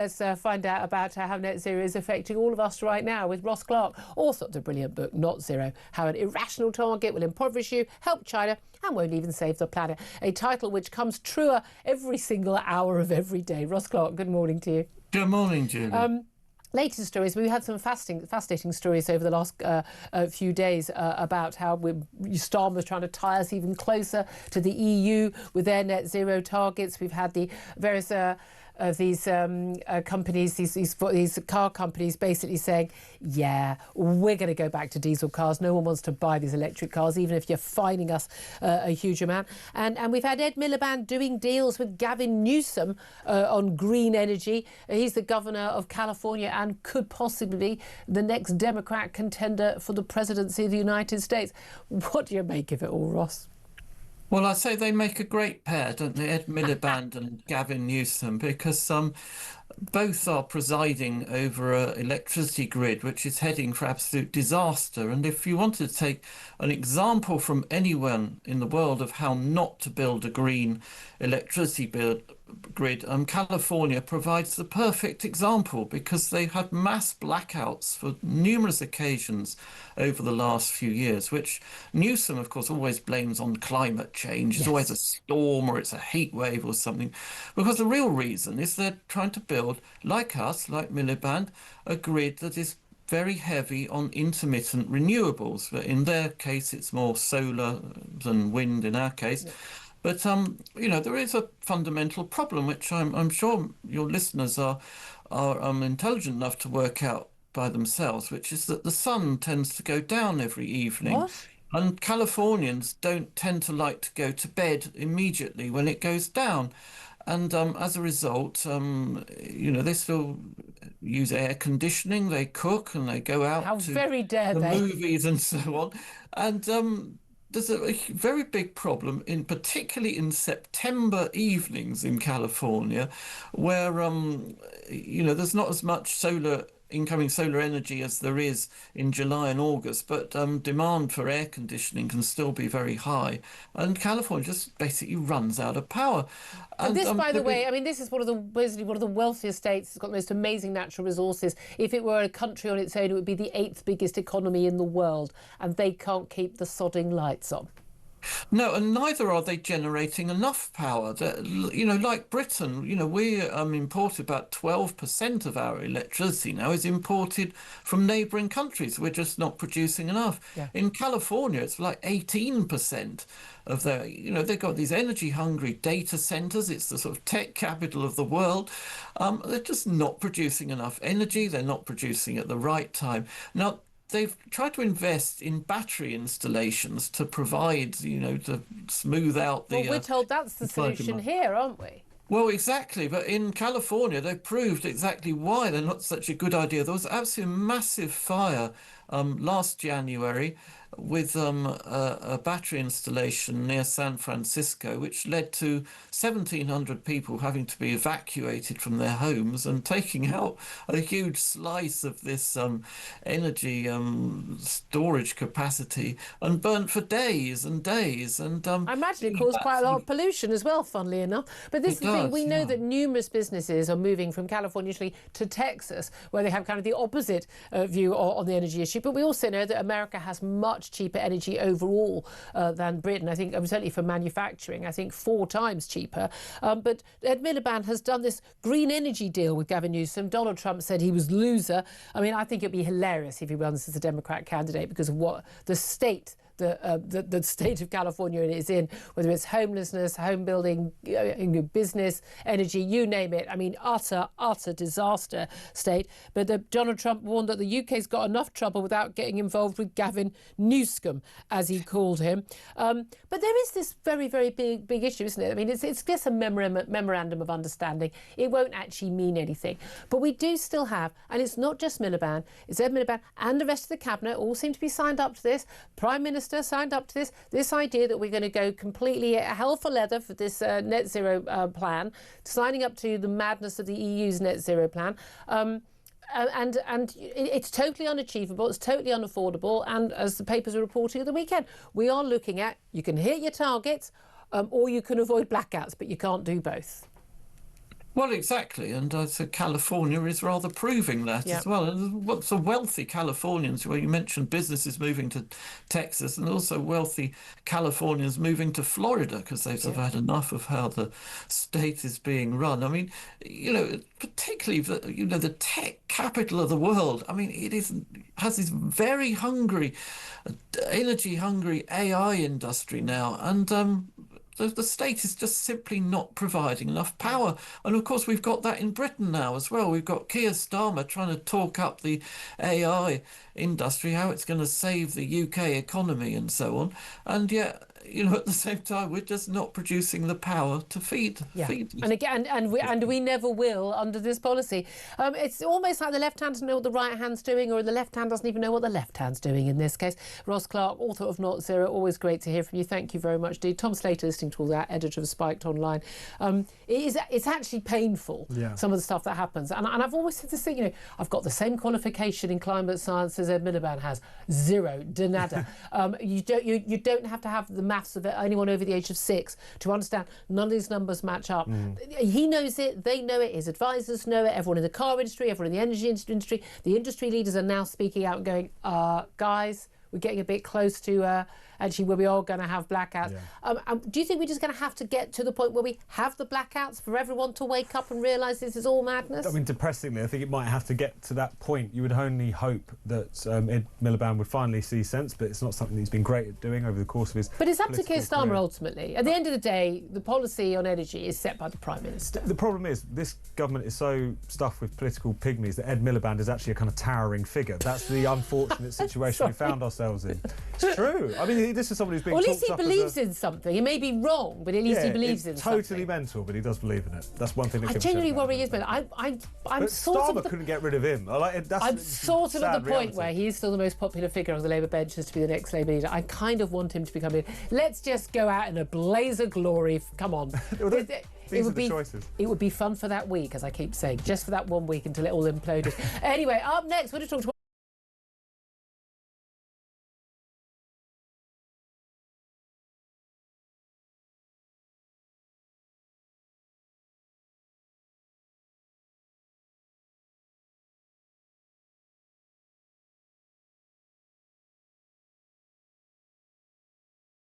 Let's find out about how net zero is affecting all of us right now with Ross Clark, author of the brilliant book Not Zero, How an Irrational Target Will Impoverish You, Help China and Won't Even Save the Planet. A title which comes truer every single hour of every day. Ross Clark, good morning to you. Good morning, Julia. Latest stories. We had some fascinating stories over the last few days about how Starmer's trying to tie us even closer to the EU with their net zero targets. We've had the various of these companies, these car companies basically saying, yeah, we're going to go back to diesel cars. No one wants to buy these electric cars, even if you're fining us a huge amount. And we've had Ed Miliband doing deals with Gavin Newsom on green energy. He's the governor of California and could possibly be the next Democrat contender for the presidency of the United States. What do you make of it all, Ross? Well, I say they make a great pair, don't they, Ed Miliband and Gavin Newsom, because both are presiding over an electricity grid which is heading for absolute disaster. And if you wanted to take an example from anyone in the world of how not to build a green electricity grid, California provides the perfect example, because they had mass blackouts for numerous occasions over the last few years, which Newsom, of course, always blames on climate change. It's always a storm or it's a heat wave or something, because the real reason is they're trying to build, like us, like Miliband, a grid that is very heavy on intermittent renewables. But in their case, it's more solar than wind in our case. Yeah. But, there is a fundamental problem, which I'm sure your listeners are intelligent enough to work out by themselves, which is that the sun tends to go down every evening. What? And Californians don't tend to like to go to bed immediately when it goes down. And as a result, they still use air conditioning, they cook and they go out to the movies and so on. And there's a very big problem, particularly in September evenings in California, where there's not as much incoming solar energy as there is in July and August, but demand for air conditioning can still be very high, and California just basically runs out of power. And this, by the way, I mean, this is basically one of the wealthiest states. It's got the most amazing natural resources. If it were a country on its own, it would be the 8th biggest economy in the world, and they can't keep the sodding lights on. No, and neither are they generating enough power. Like Britain, we import about 12% of our electricity now is imported from neighbouring countries. We're just not producing enough. Yeah. In California, it's like 18% of their, they've got these energy-hungry data centres. It's the sort of tech capital of the world. They're just not producing enough energy. They're not producing at the right time. Now, they've tried to invest in battery installations to provide, to smooth out the... Well, we're told that's the solution here, aren't we? Well, exactly. But in California, they've proved exactly why they're not such a good idea. There was absolutely massive fire last January with a battery installation near San Francisco, which led to 1,700 people having to be evacuated from their homes and taking out a huge slice of this energy storage capacity, and burnt for days and days. And I imagine it caused quite a lot of pollution as well, funnily enough. But this is the thing, we know that numerous businesses are moving from California to Texas, where they have kind of the opposite view on the energy issue. But we also know that America has much cheaper energy overall than Britain. I think, certainly for manufacturing, I think 4 times cheaper. But Ed Miliband has done this green energy deal with Gavin Newsom. Donald Trump said he was loser. I mean, I think it'd be hilarious if he runs as a Democrat candidate, because of what the state the state of California is in, whether it's homelessness, home building, business, energy, you name it. I mean, utter disaster state. But Donald Trump warned that the UK's got enough trouble without getting involved with Gavin Newsom, as he called him. But there is this very, very big issue, isn't it? I mean, it's just a memorandum of understanding. It won't actually mean anything. But we do still have, and it's not just Miliband, it's Ed Miliband and the rest of the cabinet all seem to be signed up to this. Prime Minister signed up to this idea that we're going to go completely hell for leather for this net zero plan, signing up to the madness of the EU's net zero plan. And it's totally unachievable, it's totally unaffordable, and as the papers are reporting at the weekend, we are looking at, you can hit your targets or you can avoid blackouts, but you can't do both. Well, exactly, and so California is rather proving that as well. And what's the wealthy Californians, where you mentioned businesses moving to Texas, and also wealthy Californians moving to Florida because they've sort of had enough of how the state is being run. I mean, particularly the tech capital of the world. I mean, has this very hungry, energy-hungry AI industry now, and the state is just simply not providing enough power. And of course, we've got that in Britain now as well. We've got Keir Starmer trying to talk up the AI industry, how it's going to save the UK economy and so on. And yet, at the same time, we're just not producing the power to feed. And again, and we never will under this policy. It's almost like the left hand doesn't know what the right hand's doing, or the left hand doesn't even know what the left hand's doing in this case. Ross Clark, author of Not Zero, always great to hear from you. Thank you very much indeed. Tom Slater, listening to all that, editor of Spiked Online. It's actually painful, some of the stuff that happens. And I've always said this thing, I've got the same qualification in climate science as Ed Miliband has. Zero, de nada. You don't have to have the maths of anyone over the age of 6 to understand none of these numbers match up. He knows it, they know it, his advisors know it, everyone in the car industry, everyone in the energy industry. The industry leaders are now speaking out and going, guys, we're getting a bit close to actually where we are going to have blackouts. Do you think we're just going to have to get to the point where we have the blackouts for everyone to wake up and realise this is all madness? I mean, depressingly, I think it might have to get to that point. You would only hope that Ed Miliband would finally see sense, but it's not something that he's been great at doing over the course of his But it's up to Keir Starmer ultimately. At the end of the day, the policy on energy is set by the Prime Minister. The problem is this government is so stuffed with political pygmies that Ed Miliband is actually a kind of towering figure. That's the unfortunate situation we found ourselves in. It's true. I mean, this is somebody who's being Well, at least he believes in something. He may be wrong, but at least he believes in something. Totally mental, but he does believe in it. That's one thing that I genuinely worry he is, but I'm sort of... couldn't get rid of him. I'm sort of at the point where he is still the most popular figure on the Labour bench as to be the next Labour leader. I kind of want him to become... Let's just go out in a blaze of glory. Come on. These are the choices. It would be fun for that week, as I keep saying, just for that 1 week until it all imploded. Anyway, up next, we're going to talk to